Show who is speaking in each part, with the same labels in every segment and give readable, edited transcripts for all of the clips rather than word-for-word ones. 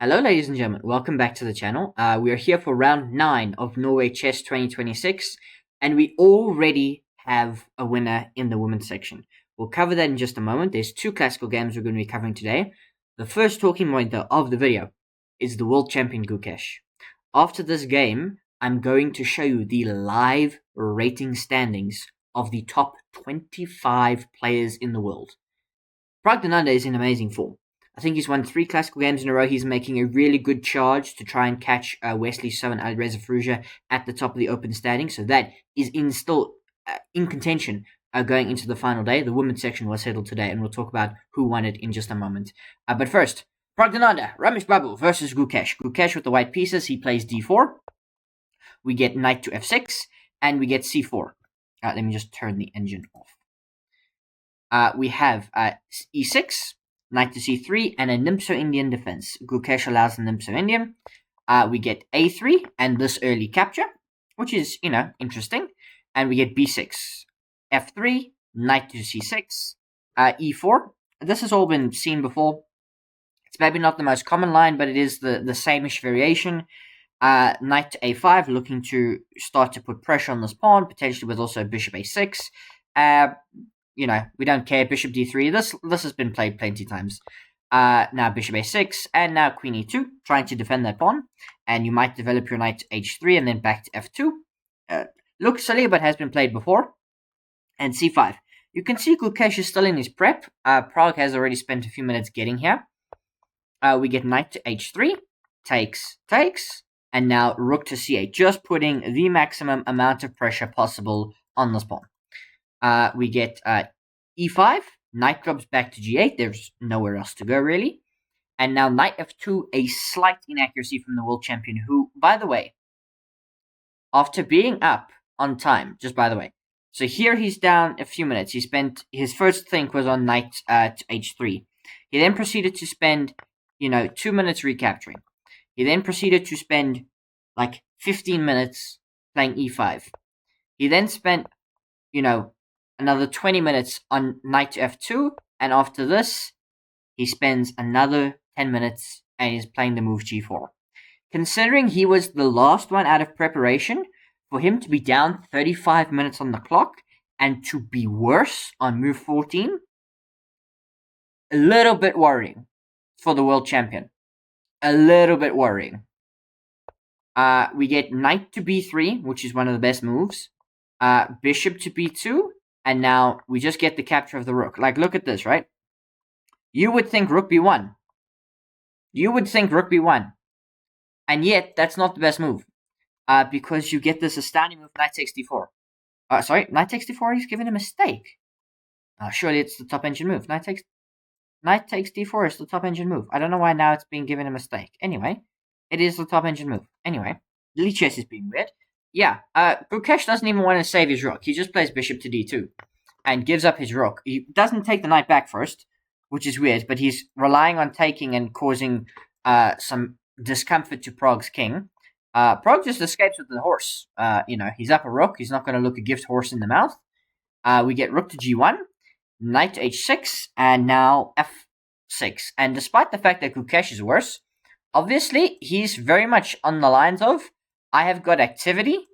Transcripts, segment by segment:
Speaker 1: Hello ladies and gentlemen, welcome back to the channel. We are here for round 9 of Norway Chess 2026 and we already have a winner in the women's section. We'll cover that in just a moment. There's 2 classical games we're going to be covering today. The first talking point though of the video is the World Champion Gukesh. After this game, I'm going to show you the live rating standings of the top 25 players in the world. Praggnanandhaa is in amazing form. I think he's won 3 classical games in a row. He's making a really good charge to try and catch Wesley So and Alireza Firouzja at the top of the open standing. So that is still in contention going into the final day. The women's section was settled today, and we'll talk about who won it in just a moment. But first, Praggnanandhaa, Ramesh Babu versus Gukesh. Gukesh with the white pieces. He plays d4. We get knight to f6, and we get c4. Let me just turn the engine off. We have e6. Knight to c3, and a Nimzo-Indian defense. Gukesh allows the Nimzo-Indian. We get a3, and this early capture, which is, interesting. And we get b6, f3, knight to c6, e4. This has all been seen before. It's maybe not the most common line, but it is the same-ish variation. Knight to a5, looking to start to put pressure on this pawn, potentially with also bishop a6. We don't care. Bishop d3. This has been played plenty times. Now bishop a6, and now queen e2, trying to defend that pawn. And you might develop your knight to h3, and then back to f2. Looks silly, but has been played before. And c5. You can see Gukesh is still in his prep. Prague has already spent a few minutes getting here. We get knight to h3, takes, and now rook to c8, just putting the maximum amount of pressure possible on this pawn. We get e5, knight drops back to g8, there's nowhere else to go really. And now knight f2, a slight inaccuracy from the world champion, who, by the way, after being up on time, just by the way, so here he's down a few minutes. He spent, his first think was on knight to h3. He then proceeded to spend, 2 minutes recapturing. He then proceeded to spend like 15 minutes playing e5. He then spent, another 20 minutes on knight to f2, and after this, he spends another 10 minutes and is playing the move g4. Considering he was the last one out of preparation, for him to be down 35 minutes on the clock and to be worse on move 14, a little bit worrying for the world champion. A little bit worrying. We get knight to b3, which is one of the best moves. Bishop to b2. And now we just get the capture of the rook. Like, look at this, right? You would think rook b1. And yet, that's not the best move. Because you get this astounding move, knight takes d4. Knight takes d4, he's given a mistake. Surely it's the top engine move. Knight takes d4 is the top engine move. I don't know why now it's being given a mistake. Anyway, it is the top engine move. Anyway, Clinches is being weird. Yeah, Gukesh doesn't even want to save his rook. He just plays bishop to d2 and gives up his rook. He doesn't take the knight back first, which is weird, but he's relying on taking and causing some discomfort to Prague's king. Prague just escapes with the horse. He's up a rook. He's not going to look a gift horse in the mouth. We get rook to g1, knight to h6, and now f6. And despite the fact that Gukesh is worse, obviously he's very much on the lines of, I have got activity,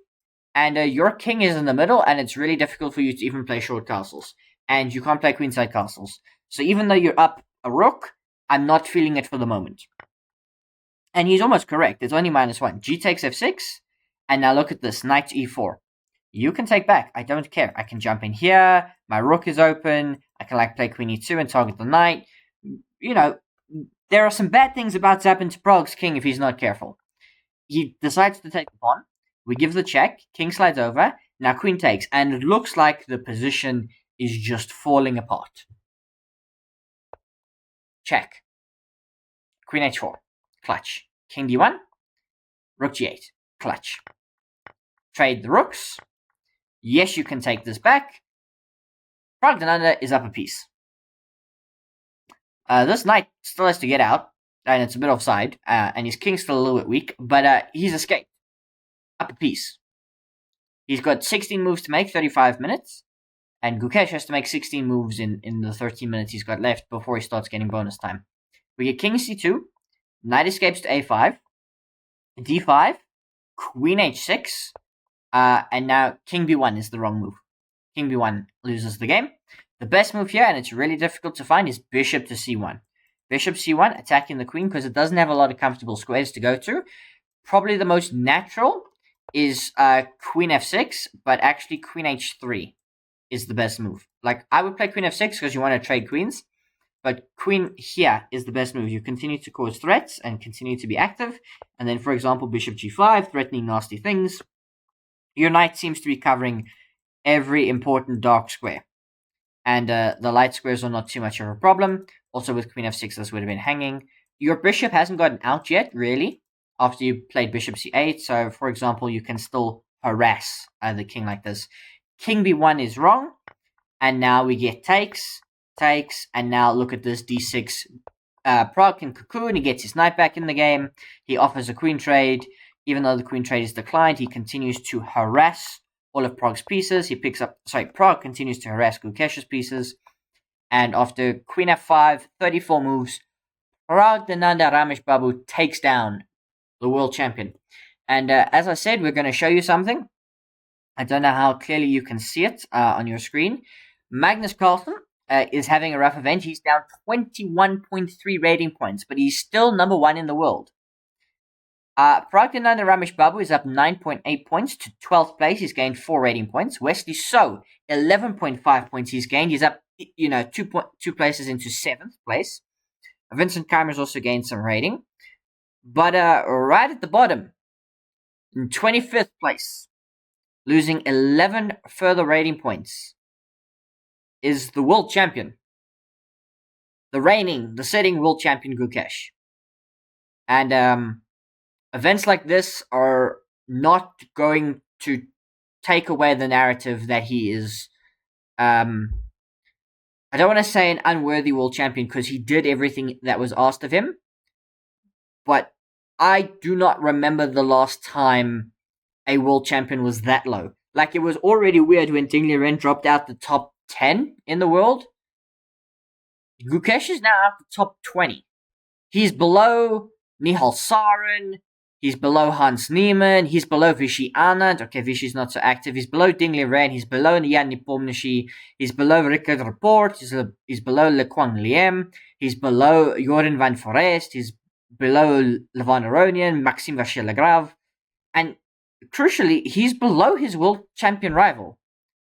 Speaker 1: and your king is in the middle, and it's really difficult for you to even play short castles. And you can't play queenside castles. So even though you're up a rook, I'm not feeling it for the moment. And he's almost correct. It's only -1. G takes f6, and now look at this, knight to e4. You can take back. I don't care. I can jump in here. My rook is open. I can play queen e2 and target the knight. There are some bad things about zapping to Prague's king if he's not careful. He decides to take the pawn. We give the check. King slides over. Now queen takes. And it looks like the position is just falling apart. Check. Queen h4. Clutch. King d1. Rook g8. Clutch. Trade the rooks. Yes, you can take this back. Praggnanandhaa is up a piece. This knight still has to get out. And it's a bit offside, and his king's still a little bit weak, but he's escaped. Up a piece. He's got 16 moves to make, 35 minutes, and Gukesh has to make 16 moves in the 13 minutes he's got left before he starts getting bonus time. We get king c2, knight escapes to a5, d5, queen h6, and now king b1 is the wrong move. King b1 loses the game. The best move here, and it's really difficult to find, is bishop to c1. Bishop c1, attacking the queen because it doesn't have a lot of comfortable squares to go to. Probably the most natural is queen f6, but actually queen h3 is the best move. Like, I would play queen f6 because you want to trade queens, but queen here is the best move. You continue to cause threats and continue to be active, and then, for example, bishop g5, threatening nasty things. Your knight seems to be covering every important dark square, and the light squares are not too much of a problem. Also, with queen f6, this would have been hanging. Your bishop hasn't gotten out yet, really, after you played bishop c8. So, for example, you can still harass the king like this. King b1 is wrong, and now we get takes, and now look at this d6. Pragg can cocoon, he gets his knight back in the game, he offers a queen trade. Even though the queen trade is declined, he continues to harass all of Pragg's pieces. Pragg continues to harass Gukesh's pieces, and after queen f5, 34 moves, Praggnanandhaa Ramesh Babu takes down the world champion. And as I said, we're going to show you something. I don't know how clearly you can see it on your screen. Magnus Carlsen is having a rough event. He's down 21.3 rating points, but he's still number 1 in the world. Praggnanandhaa Ramesh Babu is up 9.8 points to 12th place. He's gained 4 rating points. Wesley So, 11.5 points he's gained. He's up, 2 places into 7th place. Vincent Keymer has also gained some rating. But right at the bottom, in 25th place, losing 11 further rating points, is the world champion. The sitting world champion Gukesh. And events like this are not going to take away the narrative that he is, I don't want to say an unworthy world champion, because he did everything that was asked of him, but I do not remember the last time a world champion was that low. Like, it was already weird when Ding Liren dropped out the top 10 in the world. Gukesh is now out the top 20. He's below Nihal Sarin. He's below Hans Niemann. He's below Vishy Anand. Okay, Vishy's not so active. He's below Ding Liren. He's below Jan Nepomniachtchi. He's below Richard Report. He's below Le Quang Liem. He's below Joran van Forest. He's below Levan Aronian, Maxime Vachier-Lagrave. And crucially, he's below his world champion rival.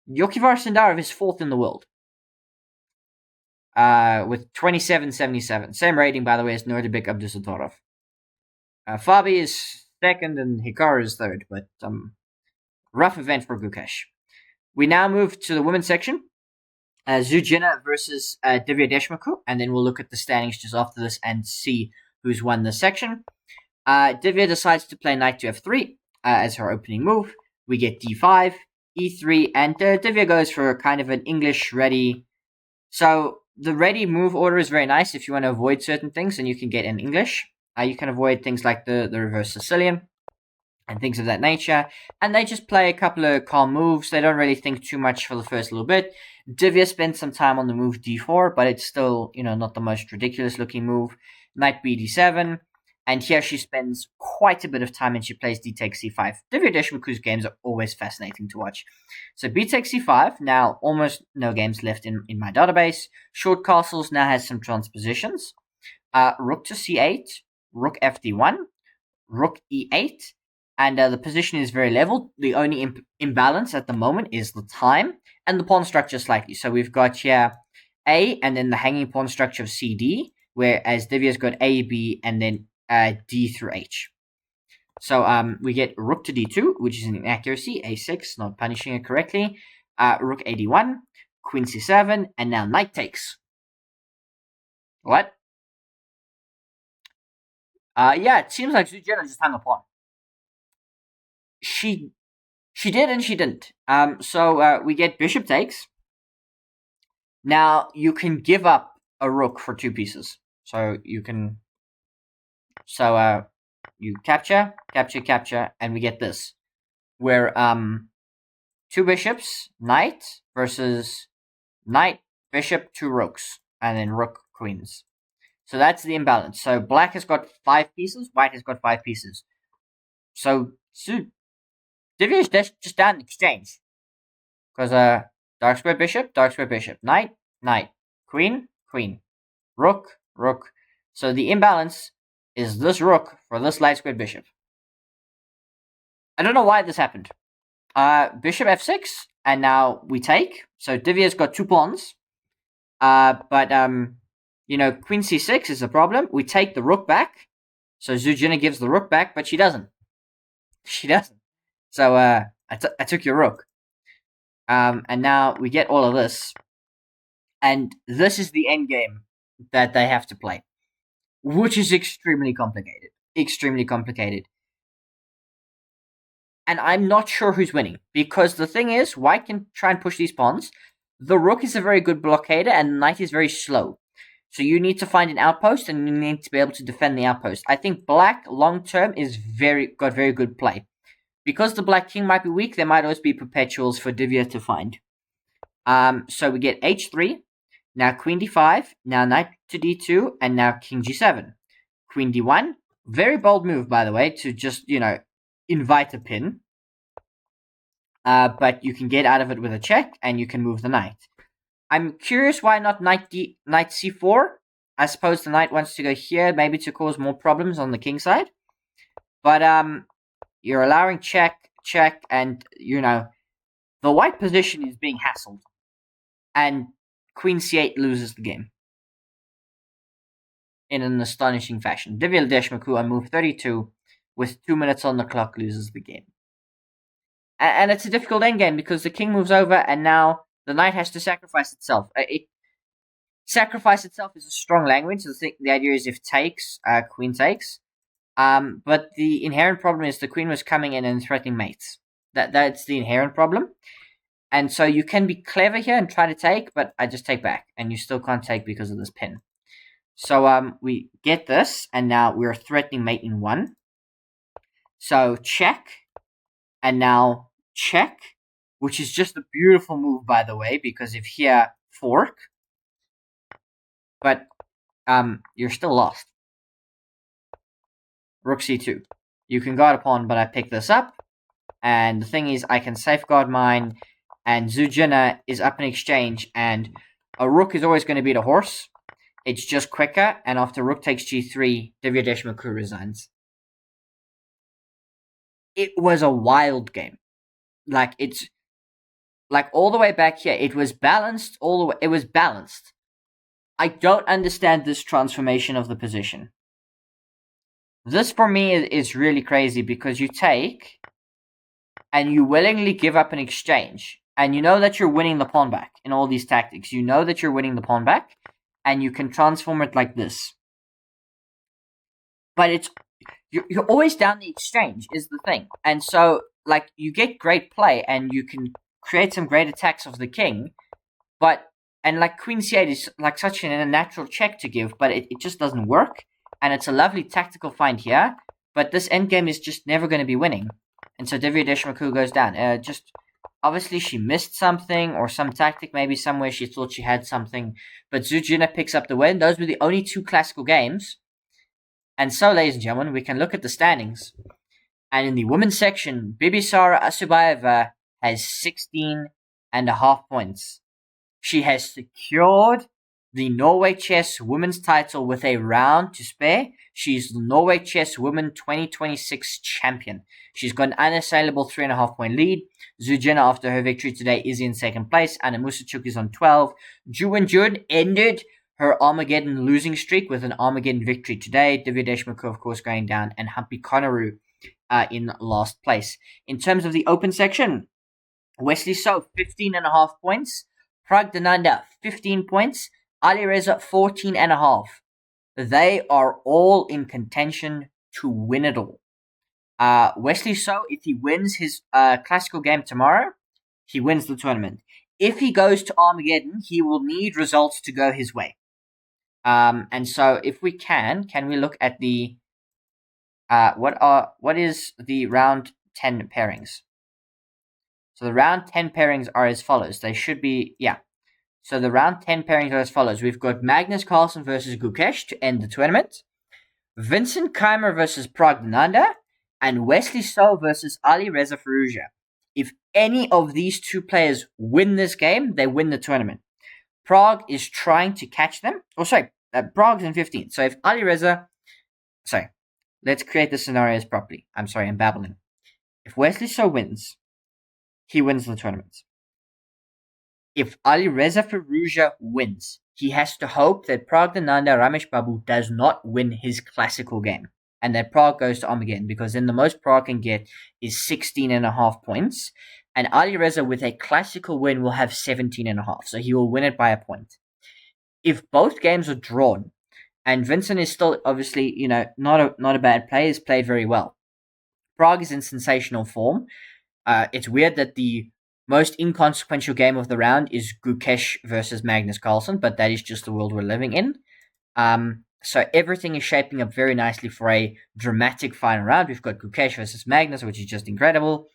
Speaker 1: Yokivar Sindarov is 4th in the world. With 27.77. Same rating, by the way, as Nordibek Abdusatorov. Fabi is 2nd and Hikaru is 3rd, but rough event for Gukesh. We now move to the women's section. Zhu Jin versus Divya Deshmukh, and then we'll look at the standings just after this and see who's won this section. Divya decides to play knight to f3 as her opening move. We get d5, e3, and Divya goes for kind of an English ready. So the ready move order is very nice if you want to avoid certain things, and you can get in English. You can avoid things like the reverse Sicilian and things of that nature. And they just play a couple of calm moves. They don't really think too much for the first little bit. Divya spends some time on the move d4, but it's still, not the most ridiculous looking move. Knight b d7. And here she spends quite a bit of time and she plays d takes c5. Divya Deshmukh's games are always fascinating to watch. So b takes c5. Now almost no games left in my database. Short castles now has some transpositions. Rook to c8. Rook fd1, rook e8, and the position is very level. The only imbalance at the moment is the time and the pawn structure slightly. So we've got here A and then the hanging pawn structure of CD, whereas Divya's got A, B, and then D through H. So we get rook to d2, which is an inaccuracy, a6, not punishing it correctly, rook ad1, queen c7, and now knight takes. What? Yeah, it seems like Zhu Jin just hung a pawn. She did and she didn't. So we get bishop takes. Now you can give up a rook for 2 pieces. So you can. So you capture, and we get this, where 2 bishops, knight versus knight, bishop, 2 rooks, and then rook, queens. So that's the imbalance. So black has got 5 pieces, white has got 5 pieces. So Divya is just down in exchange. Because dark square bishop, knight, knight, queen, queen, rook, rook. So the imbalance is this rook for this light squared bishop. I don't know why this happened. Bishop f6, and now we take. So Divya's got 2 pawns. But queen c6 is a problem. We take the rook back. So Zuzhina gives the rook back, but she doesn't. She doesn't. So I took your rook. And now we get all of this. And this is the endgame that they have to play, which is extremely complicated. Extremely complicated. And I'm not sure who's winning, because the thing is, white can try and push these pawns. The rook is a very good blockader, and the knight is very slow. So you need to find an outpost, and you need to be able to defend the outpost. I think black, long term, is got very good play. Because the black king might be weak, there might always be perpetuals for Divya to find. So we get h3, now queen d5, now knight to d2, and now king g7. Queen d1, very bold move, by the way, to just, invite a pin. But you can get out of it with a check, and you can move the knight. I'm curious why not knight c4. I suppose the knight wants to go here, maybe to cause more problems on the king side. But you're allowing check, and, the white position is being hassled. And queen c8 loses the game in an astonishing fashion. Divya Deshmaku on move 32 with 2 minutes on the clock loses the game. And it's a difficult endgame because the king moves over, and now the knight has to sacrifice itself. Sacrifice itself is a strong language. The idea is if takes, queen takes. But the inherent problem is the queen was coming in and threatening mates. That's the inherent problem. And so you can be clever here and try to take, but I just take back. And you still can't take because of this pin. So we get this, and now we're threatening mate in 1. So check, and now check, which is just a beautiful move, by the way, because if here, fork. But you're still lost. Rook c2. You can guard a pawn, but I pick this up. And the thing is, I can safeguard mine, and Zuzhina is up in exchange, and a rook is always going to beat a horse. It's just quicker, and after rook takes g3, Divya Deshmaku resigns. It was a wild game. It's all the way back here. It was balanced all the way. It was balanced. I don't understand this transformation of the position. This, for me, is really crazy because you take, and you willingly give up an exchange. And you know that you're winning the pawn back in all these tactics. You know that you're winning the pawn back, and you can transform it like this. But you're always down the exchange is the thing. And so, you get great play, and you can create some great attacks of the king. And queen c8 is such a natural check to give, but it just doesn't work. And it's a lovely tactical find here, but this endgame is just never going to be winning. And so Divya Deshmaku goes down. Obviously she missed something, or some tactic, maybe somewhere she thought she had something. But Zuzhina picks up the win. Those were the only 2 classical games. And so, ladies and gentlemen, we can look at the standings. And in the women's section, Bibisara Assaubayeva has 16.5 points. She has secured the Norway Chess Women's title with a round to spare. She's the Norway Chess Women 2026 champion. She's got an unassailable 3.5 point lead. Zuzhina, after her victory today, is in 2nd place. Anna Musachuk is on 12. Ju Wen-jun ended her Armageddon losing streak with an Armageddon victory today. Divya Deshmaku, of course, going down, and Humpy Konaru in last place. In terms of the open section, Wesley So, 15.5 points. Praggnanandhaa, 15 points. Alireza, 14.5. They are all in contention to win it all. Wesley So, if he wins his classical game tomorrow, he wins the tournament. If he goes to Armageddon, he will need results to go his way. And so, if we can we look at the what is the round 10 pairings? So the round 10 pairings are as follows. They should be, So the round 10 pairings are as follows. We've got Magnus Carlsen versus Gukesh to end the tournament, Vincent Keymer versus Praggnanandhaa, and Wesley So versus Alireza Firouzja. If any of these two players win this game, they win the tournament. Prague is trying to catch them. Prague's in 15th. So if Alireza... let's create the scenarios properly. I'm babbling. If Wesley So wins, he wins the tournament. If Alireza Firouzja wins, he has to hope that Praggnanandhaa Ramesh Babu does not win his classical game, and that Prague goes to Armageddon, because then the most Prague can get is 16.5 points, and Alireza with a classical win will have 17.5, so he will win it by a point. If both games are drawn, and Vincent is still obviously, not a bad player, he's played very well. Prague is in sensational form. It's weird that the most inconsequential game of the round is Gukesh versus Magnus Carlsen, but that is just the world we're living in. So everything is shaping up very nicely for a dramatic final round. We've got Gukesh versus Magnus, which is just incredible.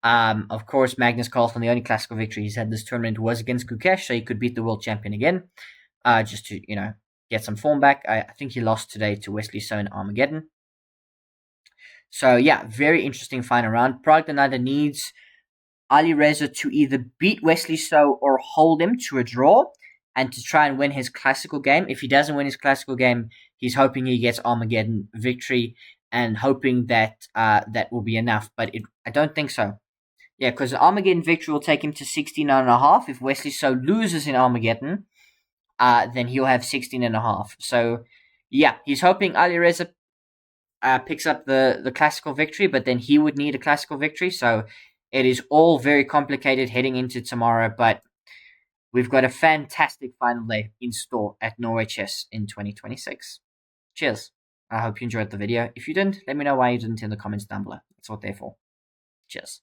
Speaker 1: Of course, Magnus Carlsen, the only classical victory he's had this tournament was against Gukesh, so he could beat the world champion again, just to, get some form back. I think he lost today to Wesley So in Armageddon. So yeah, very interesting final round. Praggnanandhaa needs Alireza to either beat Wesley So or hold him to a draw, and to try and win his classical game. If he doesn't win his classical game, he's hoping he gets Armageddon victory, and hoping that that will be enough. But I don't think so. Yeah, because the Armageddon victory will take him to 16.5. If Wesley So loses in Armageddon, then he'll have 16.5. So yeah, he's hoping Alireza picks up the classical victory, but then he would need a classical victory. So it is all very complicated heading into tomorrow, but we've got a fantastic final day in store at Norway Chess in 2026. Cheers. I hope you enjoyed the video. If you didn't, let me know why you didn't in the comments down below. That's what they're for. Cheers.